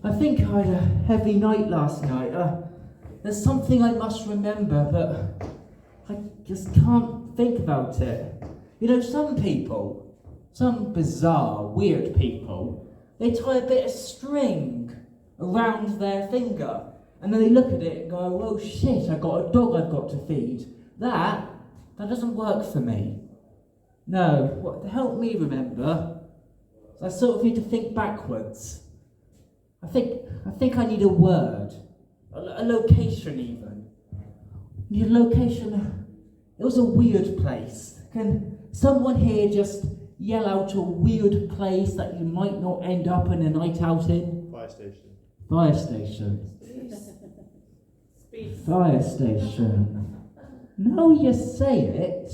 I think I had a heavy night last night. There's something I must remember, but I just can't think about it. You know, some people, some bizarre, weird people, they tie a bit of string around their finger, and then they look at it and go, oh shit, I've got a dog I've got to feed. That doesn't work for me. No, to help me remember, I sort of need to think backwards. I think I need a word, a location even. I need a location. It was a weird place. Can someone here just yell out a weird place that you might not end up in a night out in? Fire station. Fire station. Speed. Fire station. Now you say it.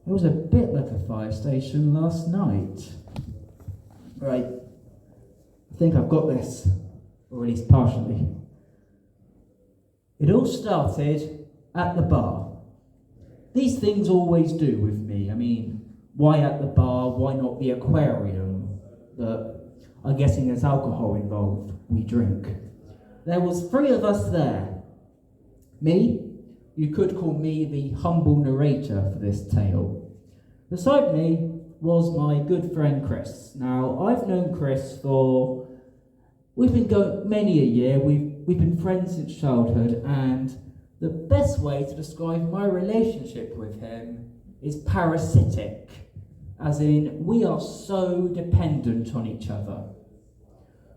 It was a bit like a fire station last night. Right. I think I've got this. Or at least partially. It all started at the bar. These things always do with me. I mean, why at the bar? Why not the aquarium? But I'm guessing there's alcohol involved. We drink. There was 3 of us there. Me, you could call me the humble narrator for this tale. Beside me was my good friend Chris. Now, I've known Chris for, we've been going many a year. We've been friends since childhood, and the best way to describe my relationship with him is parasitic, as in we are so dependent on each other.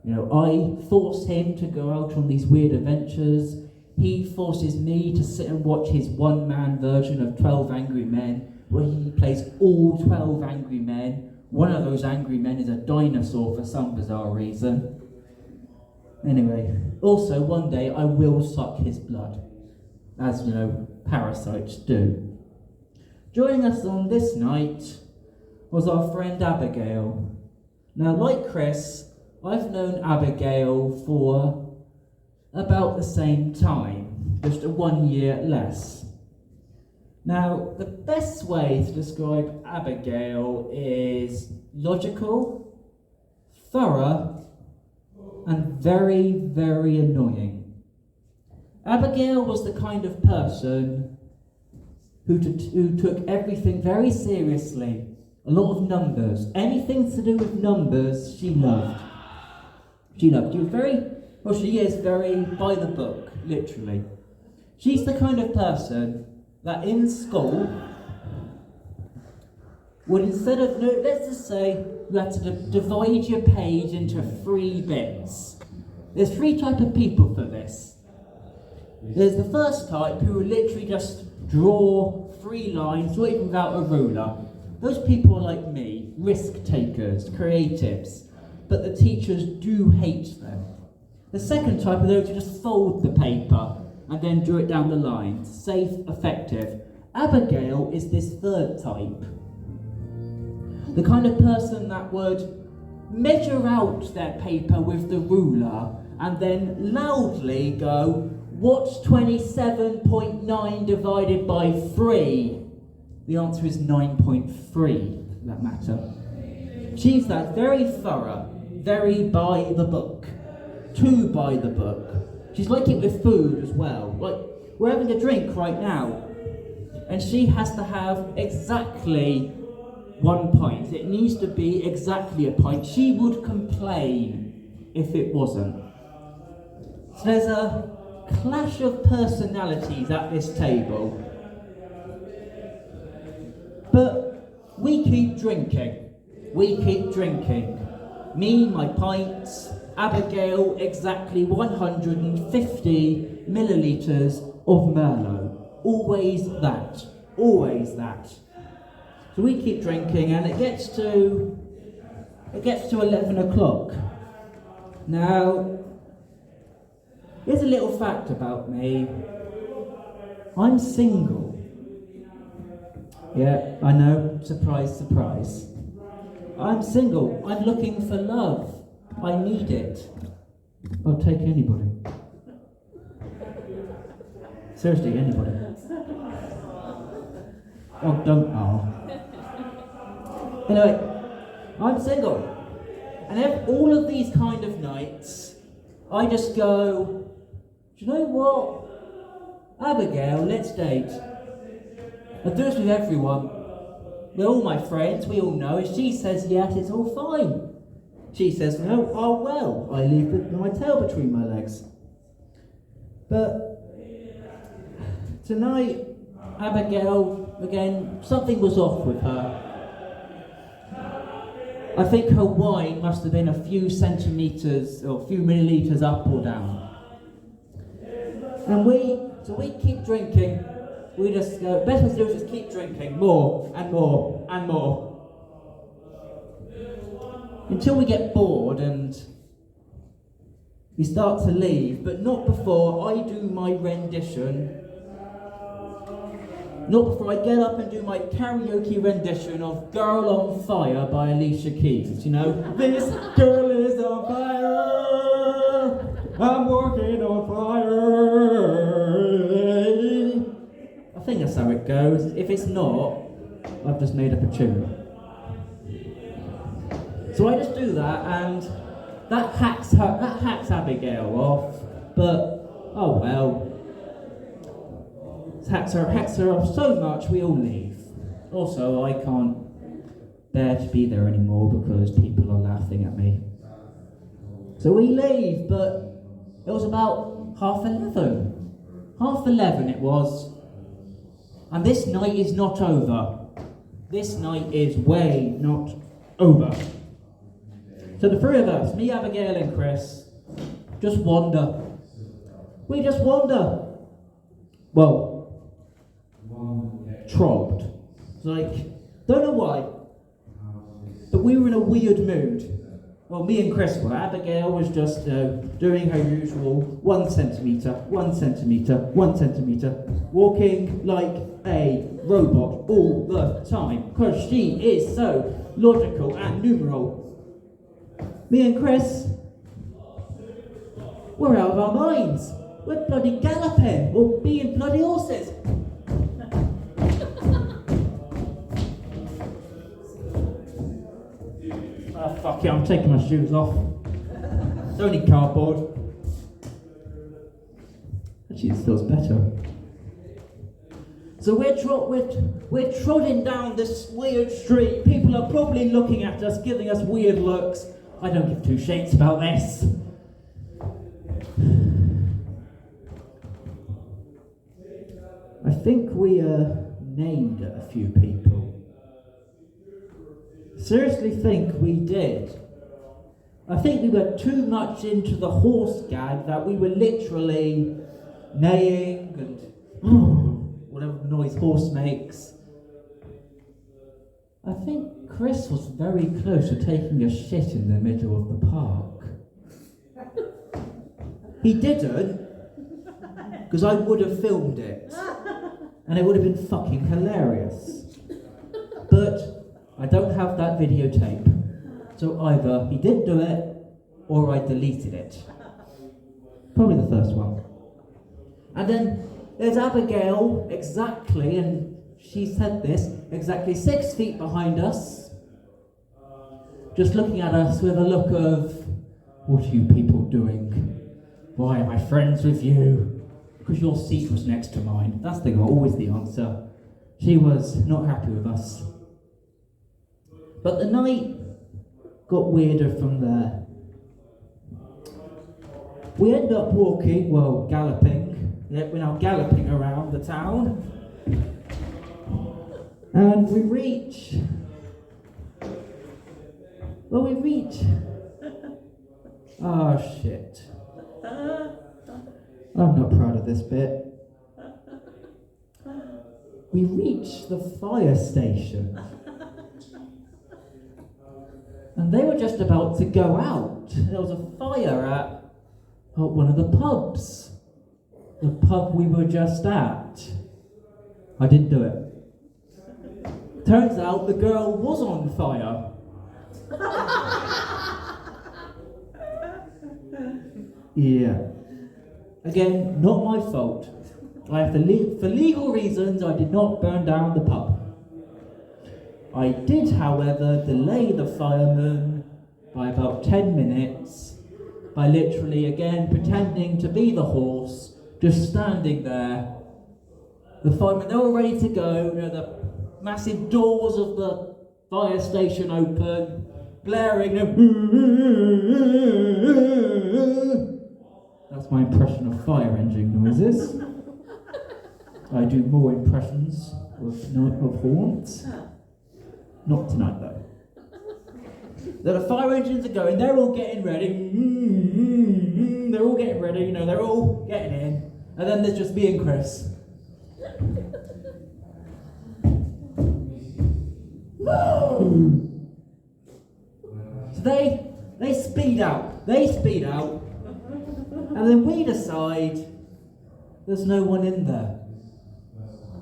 You know, I force him to go out on these weird adventures. He forces me to sit and watch his one-man version of 12 Angry Men, where he plays all 12 angry men. One of those angry men is a dinosaur for some bizarre reason. Anyway, also one day I will suck his blood, as you know, parasites do. Joining us on this night was our friend Abigail. Now, like Chris, I've known Abigail for about the same time, just 1 year less. Now, the best way to describe Abigail is logical, thorough, and very, very annoying. Abigail was the kind of person who took everything very seriously. A lot of numbers. Anything to do with numbers, she loved. She is very by the book, literally. She's the kind of person that in school would, instead of, let's just say you had to divide your page into 3 bits. There's 3 types of people for this. There's the first type who will literally just draw 3 lines, not even without a ruler. Those people are like me, risk takers, creatives, but the teachers do hate them. The second type are those who just fold the paper and then draw it down the line. Safe, effective. Abigail is this third type. The kind of person that would measure out their paper with the ruler and then loudly go, what's 27.9 divided by 3? The answer is 9.3, for that matter. She's that very thorough, very by the book. Too by the book. She's like it with food as well. Like, we're having a drink right now, and she has to have exactly 1 pint. It needs to be exactly a pint. She would complain if it wasn't. So there's a clash of personalities at this table. But we keep drinking. We keep drinking. Me, my pints. Abigail, exactly 150 millilitres of Merlot. Always that. Always that. So we keep drinking, and it gets to 11 o'clock. Now, here's a little fact about me. I'm single. Yeah, I know. Surprise, surprise. I'm single. I'm looking for love. I need it. I'll take anybody. Seriously, anybody. Oh, don't. Oh. Anyway, I'm single. And all of these kind of nights, I just go, do you know what? Abigail, let's date. I do this with everyone. They're all my friends, we all know. If she says yes, it's all fine. She says no, oh well, I leave with my tail between my legs. But tonight, Abigail, again, something was off with her. I think her wine must have been a few centimetres or a few millilitres up or down. And we keep drinking. We just go, best we do is just keep drinking more and more and more. Until we get bored and we start to leave, but not before I do my rendition. Not before I get up and do my karaoke rendition of Girl on Fire by Alicia Keys. You know, this girl is on fire, I'm working on fire. I think that's how it goes. If it's not, I've just made up a tune. So I just do that, and that hacks Abigail off, but oh well. It hacks her off so much we all leave. Also, I can't bear to be there anymore because people are laughing at me. So we leave, but it was about 11:30. 11:30 it was. And this night is not over. This night is way not over. So the three of us, me, Abigail and Chris, just wander. We just wander. Well, trolled. It's like, don't know why, but we were in a weird mood. Well, me and Chris were. Abigail was just doing her usual 1 centimetre, 1 centimetre, 1 centimetre, walking like a robot all the time, because she is so logical and numeral. Me and Chris, we're out of our minds. We're bloody galloping, or being bloody horses. Oh, fuck it, I'm taking my shoes off. It's only cardboard. Actually, it feels better. So we're trotting down this weird street. People are probably looking at us, giving us weird looks. I don't give two shits about this. I think we named a few people. Seriously think we did. I think we were too much into the horse gag that we were literally neighing and whatever noise horse makes. I think Chris was very close to taking a shit in the middle of the park. He didn't, because I would have filmed it, and it would have been fucking hilarious. But I don't have that videotape, so either he didn't do it, or I deleted it. Probably the first one. And then there's Abigail, exactly, and she said this, exactly 6 feet behind us, just looking at us with a look of, what are you people doing? Why am I friends with you? Because your seat was next to mine. That's always the answer. She was not happy with us. But the night got weirder from there. We end up walking, galloping. Yeah, we're now galloping around the town. And we reach. Oh shit. I'm not proud of this bit. We reach the fire station. And they were just about to go out. There was a fire at one of the pubs. The pub we were just at. I didn't do it. Turns out the girl was on fire. Yeah. Again, not my fault. I have to for legal reasons, I did not burn down the pub. I did, however, delay the firemen by about 10 minutes by literally, again, pretending to be the horse, just standing there. The firemen, they're all ready to go, the massive doors of the fire station open, blaring. That's my impression of fire engine noises. I do more impressions of horns. Not tonight, though. The fire engines are going, they're all getting ready. They're all getting ready, they're all getting in. And then there's just me and Chris. So they speed out, and then we decide there's no one in there.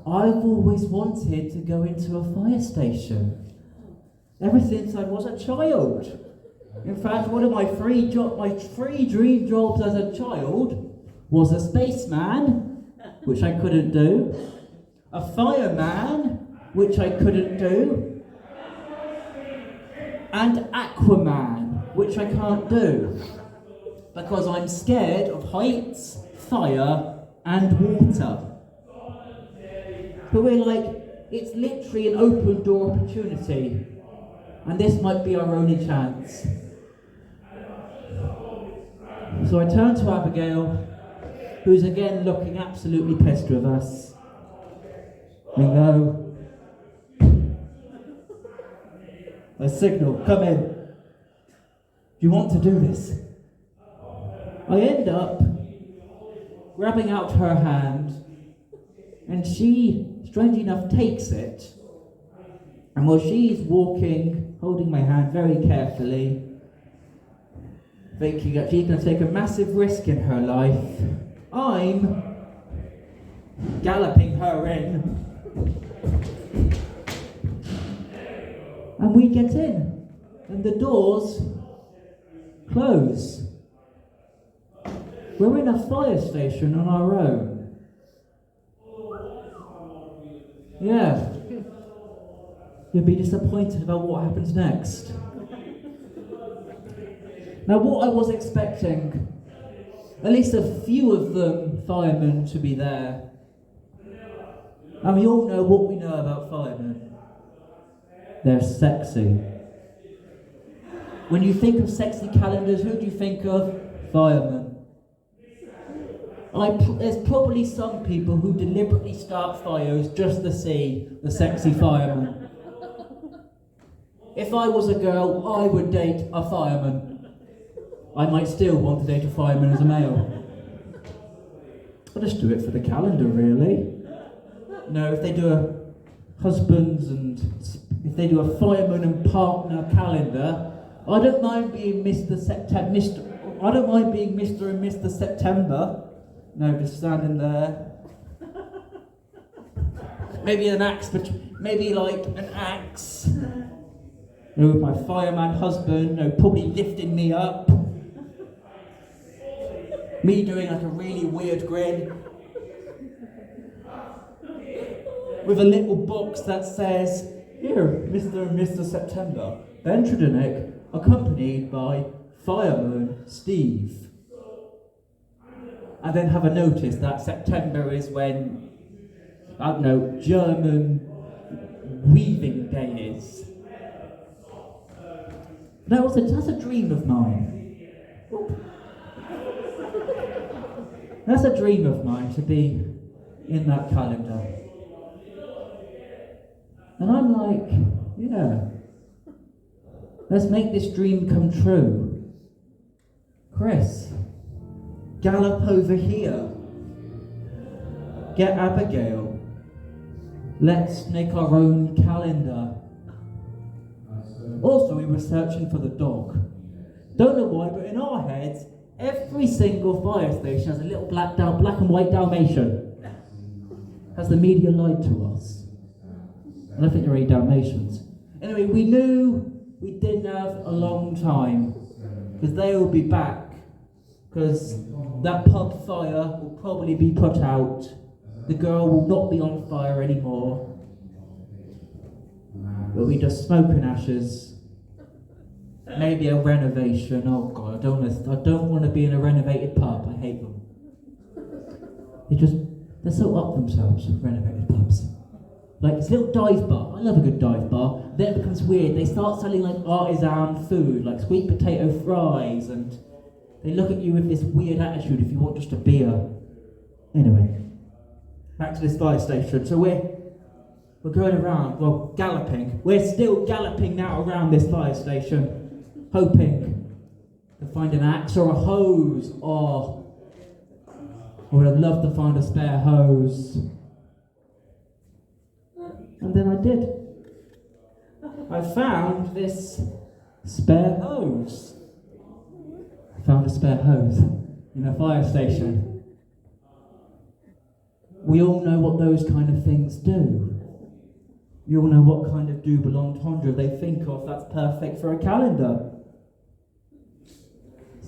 I've always wanted to go into a fire station ever since I was a child. In fact, one of my three dream jobs as a child was a spaceman, which I couldn't do, a fireman, which I couldn't do, and Aquaman, which I can't do, because I'm scared of heights, fire, and water. But we're like, it's literally an open door opportunity, and this might be our only chance. So I turn to Abigail, who's again looking absolutely pissed with us. We go, a signal, come in. Do you want to do this? I end up grabbing out her hand, and she, strangely enough, takes it. And while she's walking, holding my hand very carefully, thinking that she's going to take a massive risk in her life, I'm galloping her in. And we get in, and the doors close. We're in a fire station on our own. Yeah. You'll be disappointed about what happens next. Now, what I was expecting, at least a few of them firemen to be there. And we all know what we know about firemen. They're sexy. When you think of sexy calendars, who do you think of? Firemen. There's probably some people who deliberately start fires just to see the sexy fireman. If I was a girl, I would date a fireman. I might still want to date a fireman as a male. I'll just do it for the calendar, really. If they do a husbands and if they do a fireman and partner calendar, I don't mind being Mr. I don't mind being Mr. and Mr. September. Just standing there. Maybe an axe, maybe like an axe. With my fireman husband, probably lifting me up. Me doing like a really weird grin. With a little box that says, "Here, Mr. and Mr. September, Ben Tredenick, accompanied by fireman Steve." And then have a notice that September is when, German weaving day is. That's a dream of mine. That's a dream of mine, to be in that calendar. And I'm like, yeah, let's make this dream come true. Chris, gallop over here. Get Abigail. Let's make our own calendar. Also, we were searching for the dog. Don't know why, but in our heads, every single fire station has a little black and white Dalmatian. Has the media lied to us? I don't think there are any Dalmatians. Anyway, we knew we didn't have a long time, because they will be back, because that pub fire will probably be put out. The girl will not be on fire anymore. It'll be just smoke and ashes. Maybe a renovation. Oh God, I don't want to be in a renovated pub. I hate them. They're so up themselves, renovated pubs. Like this little dive bar. I love a good dive bar. Then it becomes weird. They start selling like artisan food, like sweet potato fries, and they look at you with this weird attitude if you want just a beer. Anyway, back to this fire station. So we're going around, well, galloping. We're still galloping now around this fire station, hoping to find an axe or a hose, or I would have loved to find a spare hose. And then I did. I found this spare hose. I found a spare hose in a fire station. We all know what those kind of things do. You all know what kind of double entendre they think of that's perfect for a calendar.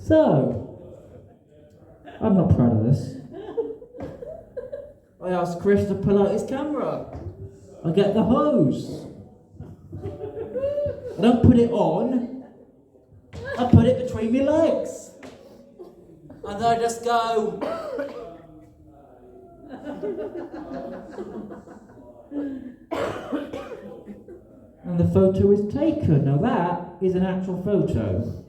So, I'm not proud of this. I asked Chris to pull out his camera. I get the hose. I don't put it on. I put it between my legs. And then I just go. And the photo is taken. Now that is an actual photo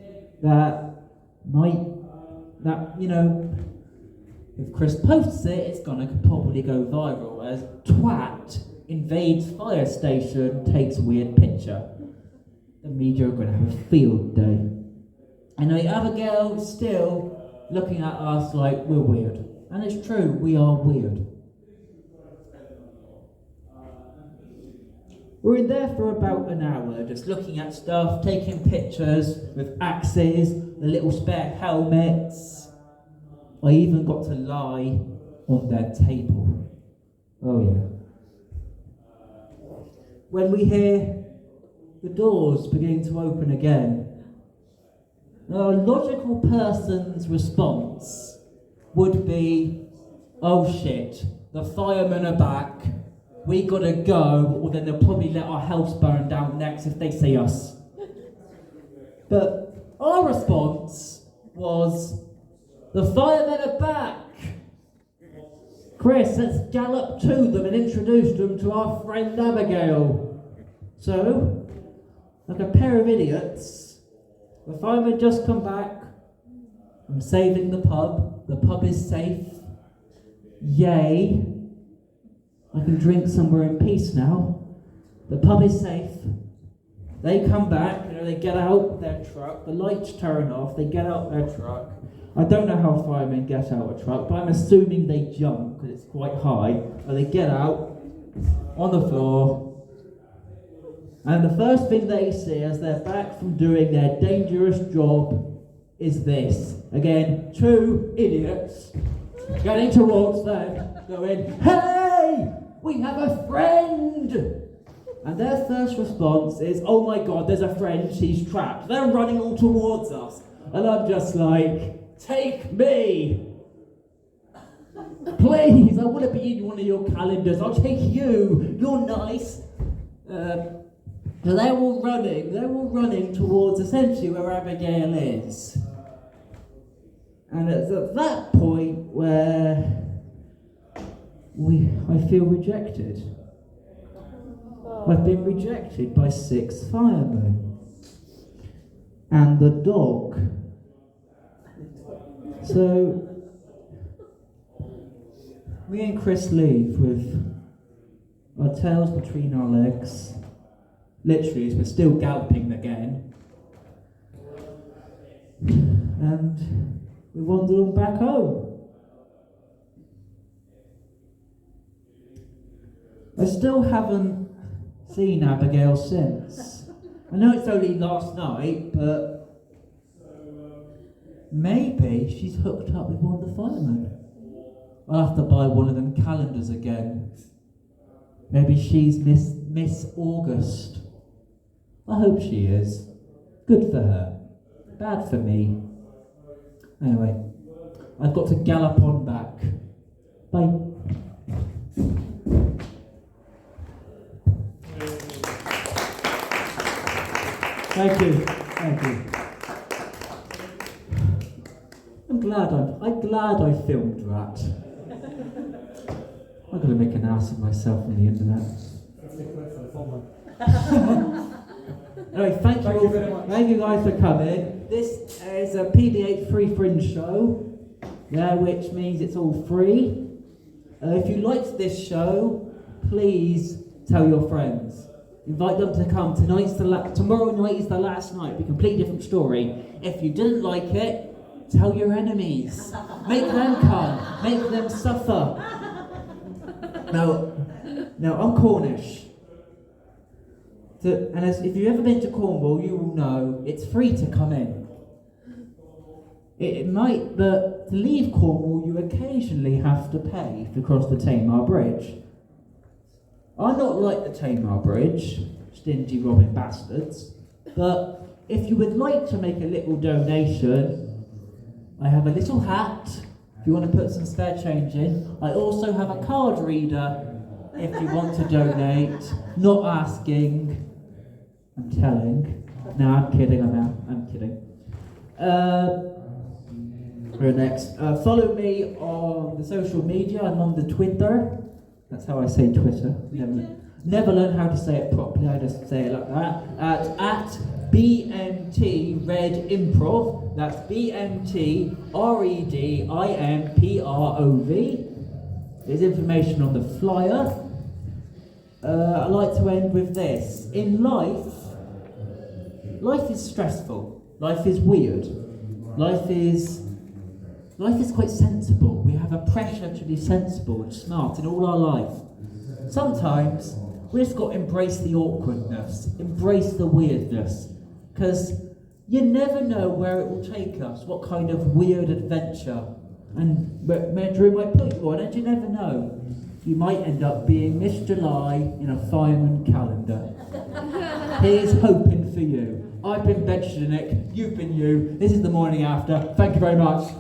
if Chris posts it, it's gonna probably go viral as twat invades fire station, takes weird picture. The media are gonna have a field day. And Abigail is still looking at us like we're weird. And it's true, we are weird. We're in there for about an hour, just looking at stuff, taking pictures with axes, the little spare helmets. I even got to lie on their table. Oh yeah. When we hear the doors beginning to open again, a logical person's response would be, oh shit, the firemen are back, we gotta go, or then they'll probably let our house burn down next if they see us. But our response was, the firemen are back! Chris, let's gallop to them and introduce them to our friend Abigail. So, like a pair of idiots, the firemen just come back. I'm saving the pub. The pub is safe. Yay. I can drink somewhere in peace now. The pub is safe. They come back, they get out their truck, the lights turn off, they get out their truck. I don't know how firemen get out a truck, but I'm assuming they jump, because it's quite high. And they get out on the floor, and the first thing they see as they're back from doing their dangerous job is this. Again, two idiots getting towards them, going, hey, we have a friend! And their first response is, oh my God, there's a friend, she's trapped. They're running all towards us. And I'm just like, take me! Please, I want to be in one of your calendars. I'll take you. You're nice. So they're all running towards essentially where Abigail is. And it's at that point where I feel rejected. I've been rejected by 6 firemen. And the dog. So, me and Chris leave with our tails between our legs. Literally, as we're still galloping again. And we wander on back home. I still haven't seen Abigail since. I know it's only last night, but maybe she's hooked up with one of the firemen. I'll have to buy one of them calendars again. Maybe she's Miss August. I hope she is. Good for her. Bad for me. Anyway, I've got to gallop on back. Bye. Thank you. glad I filmed that. I'm going to make an ass of myself on the internet. Anyway, thank you very much. Thank you guys for coming. This is a PBH Free Fringe show, which means it's all free. If you liked this show, please tell your friends. Invite them to come. Tomorrow night is the last night. It'll be a completely different story. If you didn't like it, tell your enemies. Make them come. Make them suffer. Now I'm Cornish. If you've ever been to Cornwall, you will know it's free to come in. But to leave Cornwall, you occasionally have to pay to cross the Tamar Bridge. I'm not like the Tamar Bridge, stingy robbing bastards, but if you would like to make a little donation, I have a little hat, if you want to put some spare change in. I also have a card reader, if you want to donate. Not asking, I'm telling. No, I'm kidding, I'm kidding. Next, follow me on the social media. I'm on the Twitter. That's how I say Twitter. Never learned how to say it properly. I just say it like that. At BMT Red Improv. That's BMT REDIMPROV. There's information on the flyer. I like to end with this. In life is stressful. Life is weird. Life is quite sensible. We have a pressure to be sensible and smart in all our life. Sometimes we just got to embrace the awkwardness, embrace the weirdness, because you never know where it will take us, what kind of weird adventure and Drew might put you on, and you never know. You might end up being Miss July in a fireman calendar. Here's hoping for you. I've been Ben Shinick, you've been you. This is The Morning After. Thank you very much.